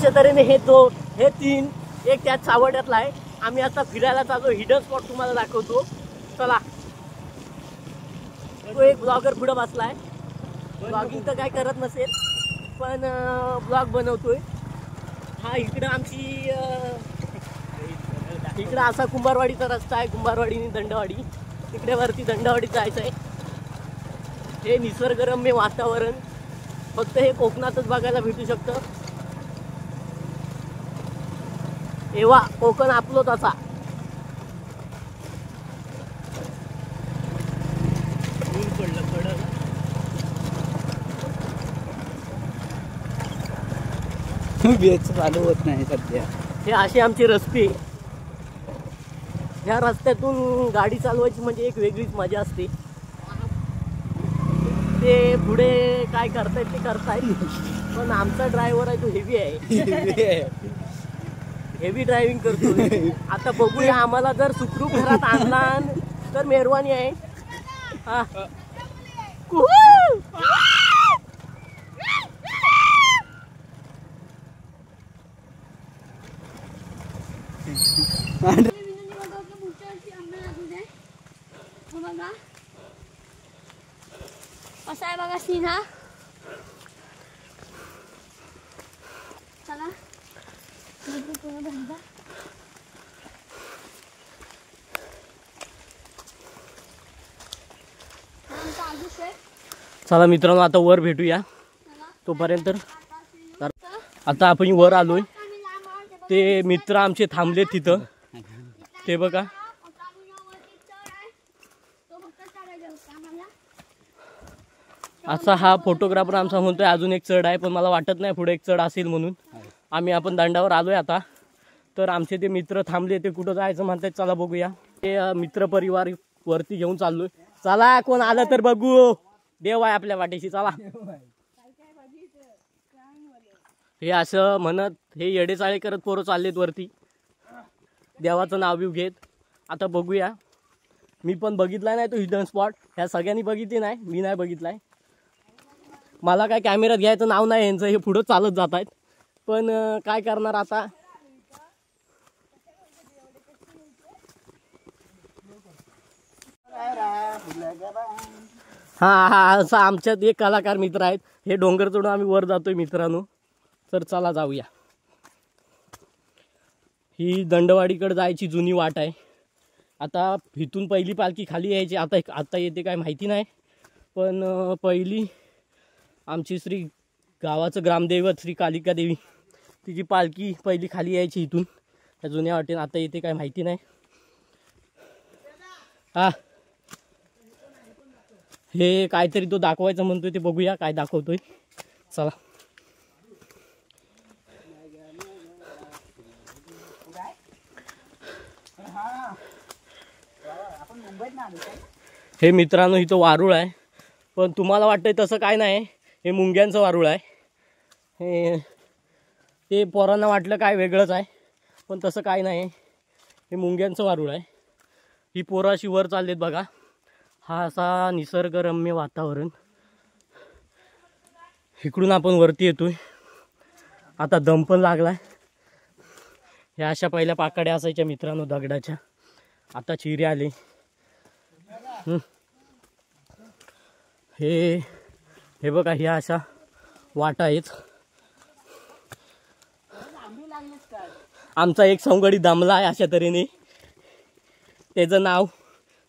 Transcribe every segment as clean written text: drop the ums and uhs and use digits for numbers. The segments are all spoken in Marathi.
अशा तऱ्हेने हे 3 एक त्यात सावड्यातला आहे. आम्ही आता फिरायला चाललो, हिडन स्पॉट तुम्हाला दाखवतो. चला. तो एक ब्लॉगर पुढे बसलाय. ब्लॉगिंग तर काय करत नसेल पण ब्लॉग बनवतोय. हा इकडं आमची इकडं असा कुंभारवाडीचा रस्ता आहे. कुंभारवाडी दंडवाडी, तिकडे वरती दंडवाडीत जायचं आहे. हे निसर्गरम्य वातावरण फक्त हे कोकणातच बघायला भेटू शकतं. एव्हा कोकण आपलोच असा. चालू होत नाही सध्या. हे असे आमचे रस्ते. ह्या रस्त्यातून गाडी चालवायची म्हणजे एक वेगळीच मजा असते. ते पुढे काय करतायत ते करतायत, पण आमचा ड्रायव्हर आहे तो हेवी आहे. हेवी ड्रायव्हिंग करतो. आता बघूया, आम्हाला जर सुखरूप घरात आणला तर मेहरबानी आहे. हा असा आहे बघा सीन हा. चला चला मित्रांनो, आता वर भेटूया. तोपर्यंत आता आपण वर आलोय. ते मित्र आमचे थांबले तिथं, ते बघा. असा हा फोटोग्राफर आमचा म्हणतोय अजून एक चढ आहे, पण मला वाटत नाही पुढे एक चढ असेल म्हणून. आपण दंडावर आलोय आता. तर आमचे ते मित्र थांबले, ते कुठं जायचं म्हणतात. चला बघूया. ते मित्र परिवार वरती घेऊन चाललोय. चला, कोण आलं तर बघू. देव आहे आपल्या वाटेशी. चला. हे असं म्हणत हे येडेचाळे करत पोरं चाललेत वरती, देवाचं नाव बिव घेत. आता बघूया. मी पण बघितलाय नाही तो हिडन स्पॉट. ह्या सगळ्यांनी बघितली नाही, मी नाही बघितलाय. मला काय कॅमेऱ्यात घ्यायचं नाव नाही यांचं. हे पुढं चालत जात आहेत, पण काय करणार आता. हा असं आमच्यात एक कलाकार मित्र आहेत. हे डोंगर चढून आम्ही वर जातोय मित्रांनो. तर चला जाऊया. ही दंडवाडीकडे जायची जुनी वाट आहे. आता इथून पहिली पालखी खाली यायची. आता येते काय माहिती नाही, पण पहिली आमची गावाचं ग्रामदैवत श्री कालिका देवी, तिची पालखी पहिली खाली यायची इथून त्या जुन्या वाटेन. आता येते काय माहिती नाही. हा हे काहीतरी तो दाखवायचं म्हणतोय, ते बघूया काय दाखवतोय. चला. हे मित्रांनो इथं वारुळ आहे, पण तुम्हाला वाटतंय तसं काय नाही. हे मुंग्यांचं वारुळ आहे. ते पोरांना वाटलं काय वेगळंच आहे, पण तसं काय नाही. हे मुंग्यांचं वारुळ आहे. ही पोरं अशी वर चाललेत बघा. हा असा निसर्गरम्य वातावरण. इकडून आपण वरती येतोय. आता दम पण लागलाय. ह्या अशा पहिल्या पाकड्या असायच्या मित्रांनो दगडाच्या, आता चिरे आले. हे बघा, ह्या अशा वाटा आहेत. आमचा एक सवंगडी दमला आहे अशा तऱ्हेने. त्याचं नाव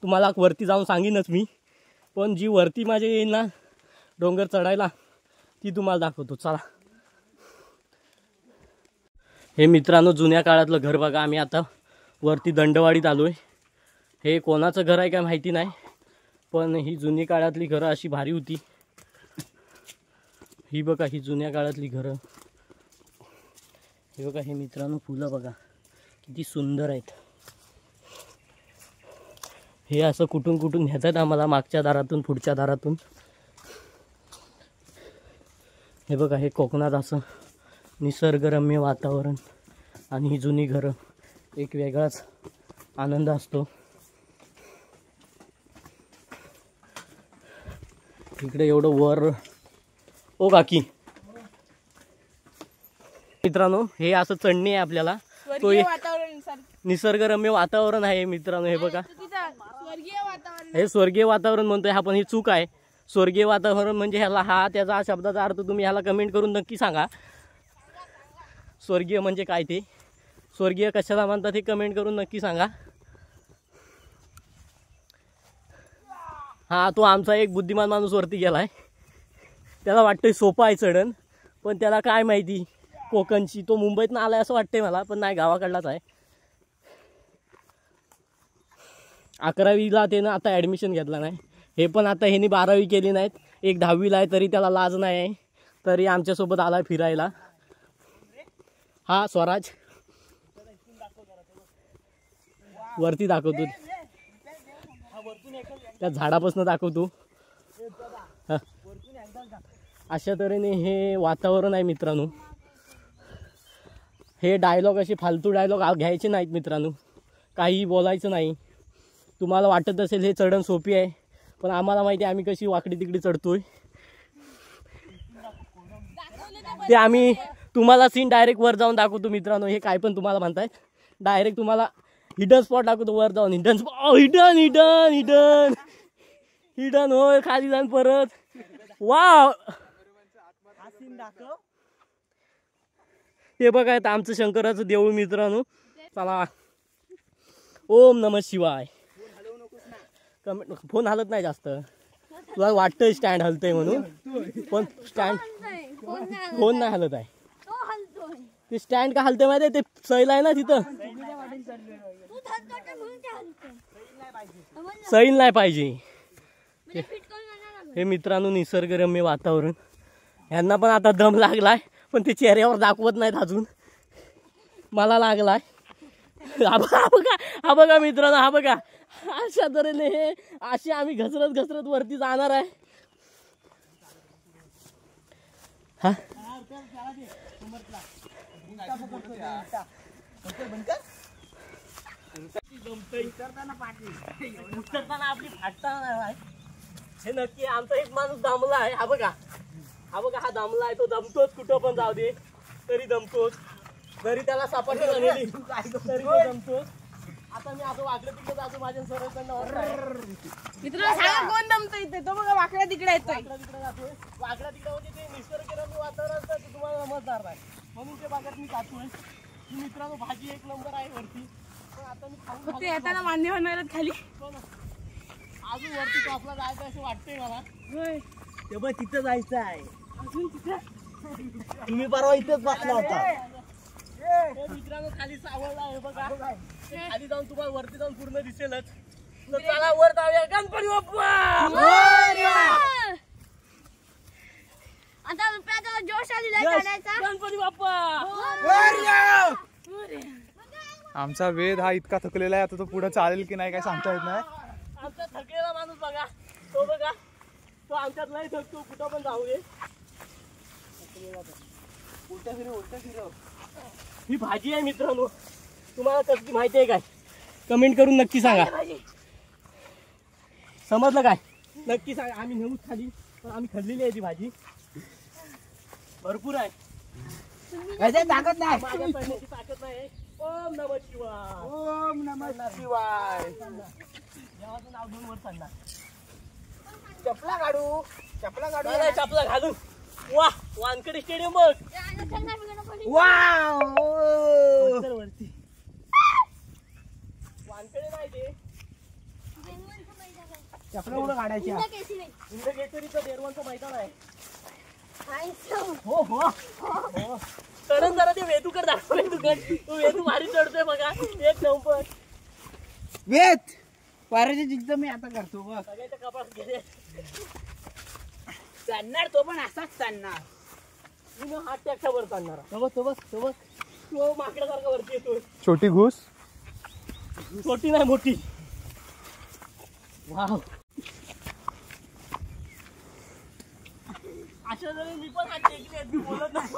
तुम्हाला वरती जाऊन सांगीनच मी, पण जी वरती माझी येईल ना डोंगर चढायला, ती तुम्हाला दाखवतो. चला. हे मित्रांनो जुन्या काळातलं घर बघा. आम्ही आता वरती दंडवाडीत आलोय. हे कोणाचं घर आहे काय माहिती नाही, पण ही जुनी काळातली घरं अशी भारी होती. ही बघा, ही जुन्या काळातली घरं. हे बघा, हे मित्रांनो फुलं बघा किती सुंदर आहेत. हे असं कुठून कुठून नेतात आम्हाला, मागच्या दारातून पुढच्या दारातून. हे बघा, हे कोकणात असं निसर्गरम्य वातावरण आणि ही जुनी घरं, एक वेगळाच आनंद असतो. इकडे एवढं वर. ओ काकी, मित्रांनो, हे असं चढणे आहे आपल्याला. तो निसर्गरम्य वातावरण आहे मित्रांनो. हे बघा, हे स्वर्गीय वातावरण म्हणतोय हा, पण ही चूक आहे. स्वर्गीय वातावरण म्हणजे ह्याला त्याचा शब्दाचा अर्थ तुम्ही ह्याला कमेंट करून नक्की सांगा. स्वर्गीय म्हणजे काय ते, स्वर्गीय कशाला म्हणतात हे कमेंट करून नक्की सांगा. हा, तो आमचा एक बुद्धिमान माणूस वरती गेलाय. त्याला वाटतंय सोपं आहे चढण, पण त्याला काय माहिती कोकणची. तो मुंबईतनं आलाय असं वाटतंय मला, पण नाही, गावाकडलाच आहे. 11वीला त्यानं आता ॲडमिशन घेतला नाही. हे पण आता ह्यांनी 12वी केली नाहीत. एक 10वीला आहे, तरी त्याला लाज नाही आहे. तरी आमच्यासोबत आलाय फिरायला. हा स्वराज वरती दाखवतो, त्या झाडापासून दाखवतो. अशा तऱ्हेने हे वातावरण आहे मित्रांनो. हे डायलॉग असे फालतू डायलॉग घ्यायचे नाहीत मित्रांनो, काहीही बोलायचं नाही. तुम्हाला वाटत असेल हे चढण सोपी आहे, पण आम्हाला माहिती आहे आम्ही कशी वाकडी तिकडी चढतोय. ते आम्ही तुम्हाला सीन डायरेक्ट वर जाऊन दाखवतो मित्रांनो. हे काय पण तुम्हाला म्हणतायत, डायरेक्ट तुम्हाला हिडन स्पॉट दाखवतो. वर जाऊन hidden spot, hidden hidden hidden hidden होय, खाली जाऊन परत. वाव, हे बघा आमचं शंकराचं देऊळ मित्रांनो. चला, ओम नमः शिवाय. फोन हलत नाही जास्त, तुला वाटतंय स्टँड हलतंय म्हणून, पण स्टँड फोन नाही हलत आहे. ते स्टँड का हलतंय माहिती आहे, ते सैल आहे ना तिथं, सैल नाही पाहिजे. हे मित्रांनो निसर्गरम्य वातावरण. यांना पण आता दम लागलाय, पण ते चेहऱ्यावर दाखवत नाहीत अजून. मला लागलाय. हा बघा मित्रांनो, हा बघा, अशा तऱ्हेने हे असे आम्ही घसरत घसरत वरती जाणार आहे. हा, उतरताना आपली फाटता हे नक्की. आमचा एक माणूस दमला आहे. हा बघा, हा बघा, हा दमला आहे. तो दमतोच, कुठं पण जाऊ दे तरी दमतोच. जरी त्याला सापडली झालेली तरी तो दमतोच. आता मी असं वाकडं तिकडे जातो माझ्या सरकडनं. कोण दमतो इथे, तो बघा वाकड्या तिकडे येतोय. तिकडे जातोय, वाकडा तिकडे म्हणजे ते निसर्गरम्य वातावरण असतं, ते तुम्हाला समजणार नाही, म्हणून ते बघत मी जातोय. मित्रांनो भाजी एक नंबर आहे वरती. पण आता मी खाऊन ते येताना मान्य होणार खाली. अजून वरती टॉपला जायचं असं वाटतंय मला. ते बघ तिथं जायचं आहे. अजून तिथे तुम्ही परवा इथेच बसला होता. मित्रांनो खाली सावळला आहे बघा. खाली जाऊन तुम्हाला वरती जाऊन पूर्ण दिसेलच. तर चला वर जाऊया. गणपती बाप्पा, आता रुपयाचा जोश आलेला चढायचा. गणपती बाप्पा. आमचा वेद हा इतका थकलेला आहे, आता तो पुढे चालेल की नाही काय सांगता येत नाही. आमचा थकलेला माणूस बघा, तो बघा, तो आमच्यात नाही थकतो, कुठं पण जाऊ दे. ही भाजी आहे मित्रांनो, तुम्हाला कसली माहिती आहे काय, कमेंट करून नक्की सांगा. समजलं काय नक्की सांगा. आम्ही नेऊच खाली, पण आम्ही खाल्लेली आहे ती भाजी. भरपूर आहे, ताकद नाही. माझ्या चढण्याची ताकद नाही. ओम नमः शिवाय. ओम नमः शिवाय. देवाचं नाव घेऊन वर चढणार. चपला काढू, चपला काढू. नाही, चपला घालून. वा, वानखेडे स्टेडियम बघ. वाव, वरती वानखेडे नाही ते, चपला कुठं काढायच्या. इंद्रकेसरीचं देरवंचं मैदान आहे. हो हो हो. चढण जरा ते वेदूकर दाखव. तू वेदू भारी चढतोय बघा, एक नंबर. वेद पाराच्या जिंकतं मी आता करतो बघ. सगळ्याच्या कपाळात गेले. चढणार तो पण असाच चढणार. मी हात टॅक्सा वर चढणार. तो बस तो माकडासारखा वरती येतोय. छोटी घुस, छोटी नाही मोठी. वाव, अशा जरी मी पण हात टेकले आहेत, मी बोलत नाही.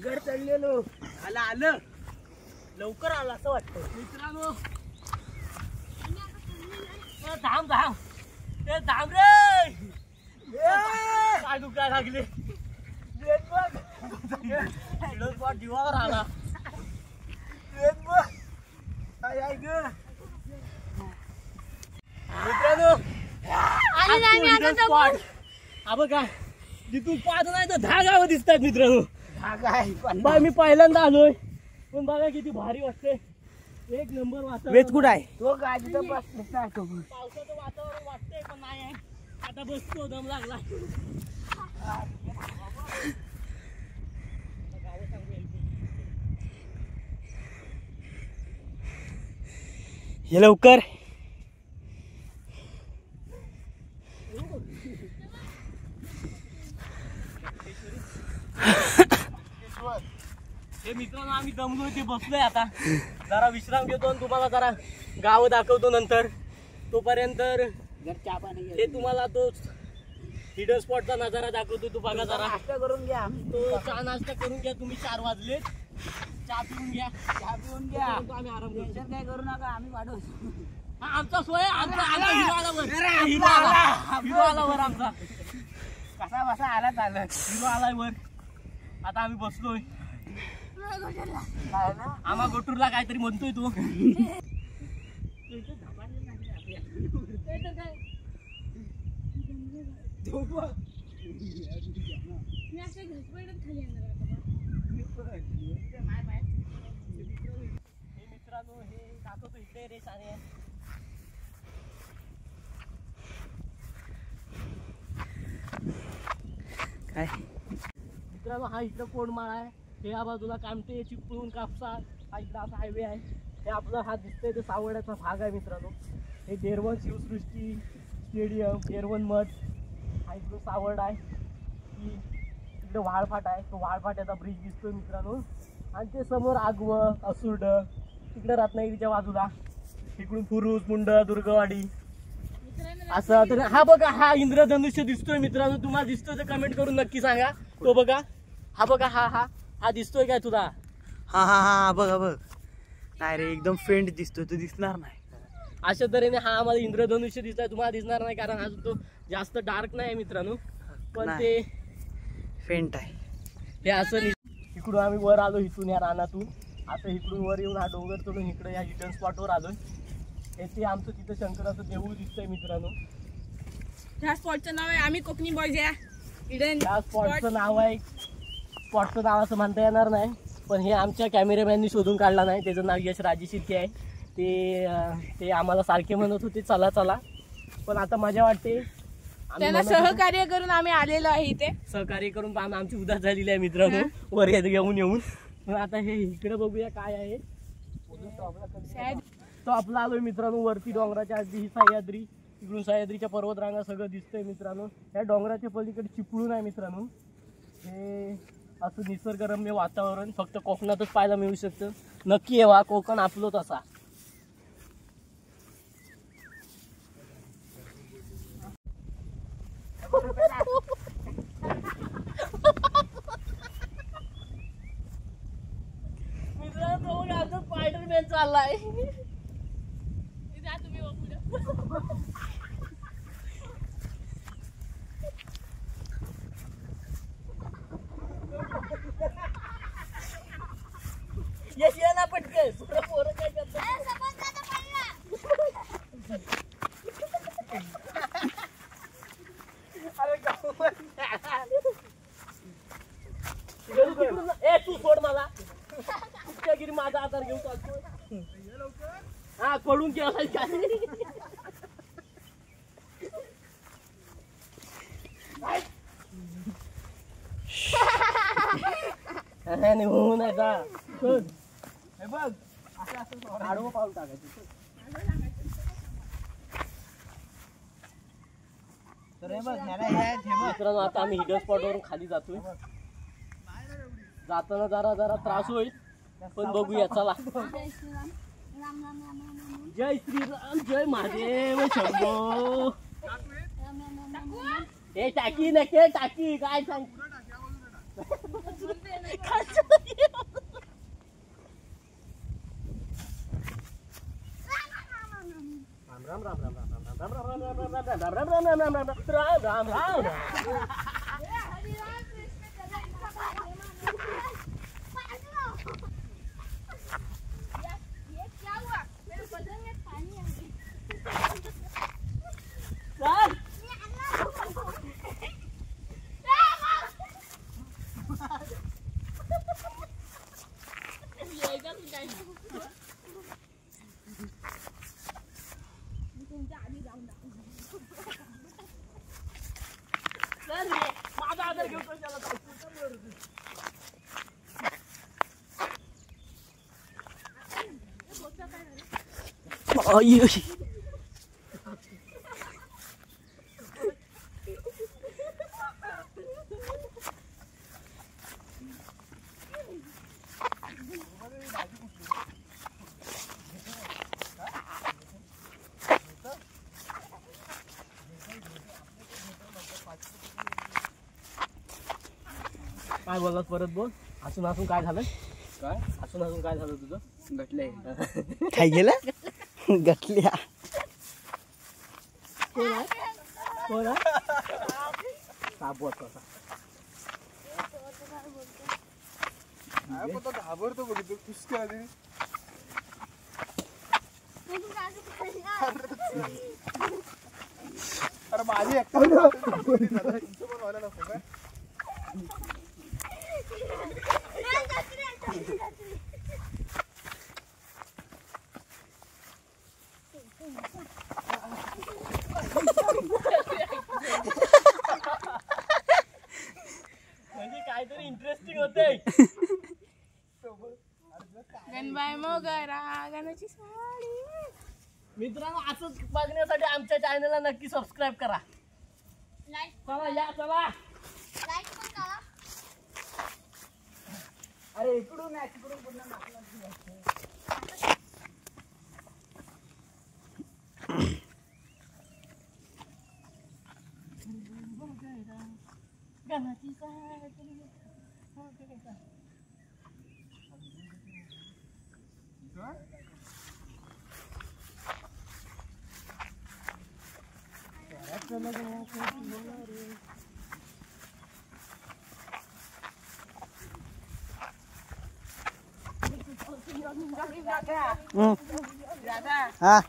गड चढलेलो. आलं लवकर आला असं वाटतं मित्रांनो. धाम धाम, ते धाम रे. काय दुखायला लागले स्पॉट जीवावर आला मित्रांनो आणि आम्ही आता स्पॉट हा बघा जिथून 5 नाही तर 10 गावं दिसतात मित्रांनो. बा मी पहिल्यांदा आलोय पण बघा किती भारी वाटते. एक नंबर वातावरण. वेद कुठं आहे तो गाडीचा बसला तो पावसाचं वातावरण वाटतंय पण नाही आहे. आता बसतो दम लागला. हे लवकर हे मित्रांनो आम्ही दमलोय ते बसलोय आता जरा विश्राम घेतो आणि तुम्हाला जरा गाव दाखवतो नंतर. तोपर्यंत हे तुम्हाला तो हिडन स्पॉटचा नजारा दाखवतो. तू बघा जरा नाश्ता करून घ्या तो चहा नाश्ता करून घ्या तुम्ही. 4 वाजले चहा पिऊन घ्या. चहा पिऊन घ्या आम्ही आराम करू. टेन्शन काय करू नका आम्ही वाढवतो. हा, आमचा सोय आमचा हिरो आला वर. हिरो आला वर आमचा. कसा बसा आला चालत हिरो आलाय वर. आता आम्ही बसलोय. आम्हा गोटूरला काहीतरी म्हणतोय तू. मित्रांनो हे दाखवतो इकडे रे सारे. काय मित्रांनो हा इकडं कोंडमाळ आहे. हे या बाजूला कामटे चिपळूण कापसा हा इकडं असा हायवे आहे. हे आपला हा दिसतंय ते सावड्याचा भाग आहे मित्रांनो. हे देरवन शिवसृष्टी स्टेडियम देरवन मठ हा इकडं सावड आहे. ही इकडं वाळफाट आहे. तो वाळफाट्याचा ब्रिज दिसतोय मित्रांनो. आणि ते समोर आगवं असुर्ड तिकडं रत्नागिरीच्या बाजूला इकडून फुरुस मुंड दुर्गवाडी असं. तर हा बघा हा इंद्रधनुष्य दिसतोय मित्रांनो. तुम्हाला दिसतोय तर कमेंट करून नक्की सांगा. तो बघा हा बघा हा हा हा दिसतोय काय तुला. हा हा हा बघ बघ नाही रे एकदम फेंट दिसतोय तो दिसणार नाही. अशा तऱ्हेने हा आम्हाला इंद्रधनुष्य दिसतोय. तुम्हाला दिसणार नाही कारण हा तो जास्त डार्क नाही मित्रांनो पण नाही. ते फेंट आहे. हे असं इकडून आम्ही वर आलो इथून या रानातून. आता इकडून वर येऊन हा डोंगर चढून इकडे या हिडन स्पॉटवर आलोय. हे ते आमचं तिथं शंकराचं देऊळ दिसतंय मित्रांनो. ह्या स्पॉटचं नाव आहे आम्ही कोकणी बॉयज या हिडन त्या स्पॉटचं नाव आहे. स्पॉटचं नाव असं म्हणता येणार नाही पण हे आमच्या कॅमेरामॅननी शोधून काढला नाही. त्याचं नाव यश राजे शिर्के आहे. ते आम्हाला सारखे म्हणत होते चला चला पण आता मजा वाटते. आम्ही त्यांना म्हणत होतो, सहकार्य करून आम्ही आलेलो आहे इथे. सहकार्य करून आमची उदास झालेली आहे मित्रांनो वर येऊन. पण आता हे इकडे बघूया काय आहे. टॉपला आलोय मित्रांनो वरती डोंगराच्या आधी ही सह्याद्री इकडून सह्याद्रीच्या पर्वतरांगा सगळं दिसतंय मित्रांनो. या डोंगराच्या पलीकडे चिपळूण आहे मित्रांनो. हे असं निसर्गरम्य वातावरण फक्त कोकणातच पाहायला मिळू शकतं. नक्की येवा कोकण आपलोच असा. मित्रांनो आमचा स्पायडरमॅन चाललाय. तुम्ही बघू यश ये ना पटकन. पोरं काय करतात. ए तू सोड मला. कुठच्यागिरी माझा आधार घेऊन चालतो. हा पडून केला काय होऊ नाही का. हे बघ असं आडवं पाऊल टाकायचं. तर हे बघ मित्रांनो आता आम्ही हिडन स्पॉट वरून खाली जातोय. जाताना जरा त्रास होईल पण बघूया चला. जय श्रीराम जय महादेव शंभो. हे टाकी नके टाकी काय सांग. राम राम राम राम राम राम राम. काय बोललास परत बोल. हसून हसून काय झालं? काय हसून हसून काय झालं तुझं? गटले काय गेलं गटल्या घाबरतो बघितलं कुस्त्या आधी. अरे माझी एकटा व्हायला नको काय. म्हणजे काहीतरी इंटरेस्टिंग होते. गणबाई मोगरा गणाची साडी. मित्रांनो असंच बघण्यासाठी आमच्या चॅनलला नक्की सबस्क्राईब करा. चला या चला. अरे इकडून पुन्हा हा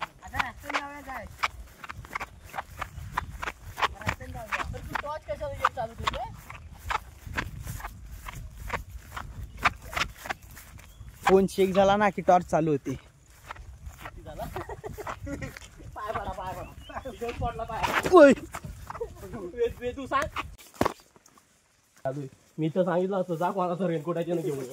फोन शेक झाला ना की टॉर्च चालू होती. तू सांग. मी तर सांगितलं असतं जा कोणाचा रेनकोटाचे न घेऊन.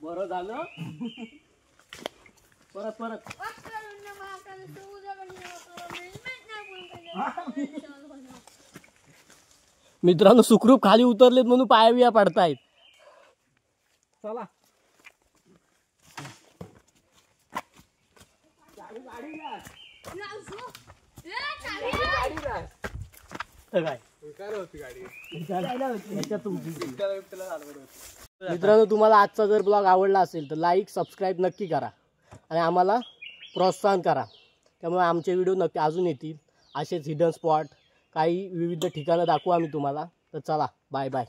बरं झालं. परत परत मित्रांनो सुखरूप खाली उतरलेत म्हणून पाया बिया पडतायत. चला मित्रांनो तुम्हाला आजचा जर ब्लॉग आवडला असेल तर लाईक सबस्क्राईब नक्की करा आणि आम्हाला प्रोत्साहन करा. त्यामुळे आमचे व्हिडिओ नक्की अजून येतील. असेच हिडन स्पॉट काही विविध ठिकाणं दाखवू आम्ही तुम्हाला. तर चला बाय बाय.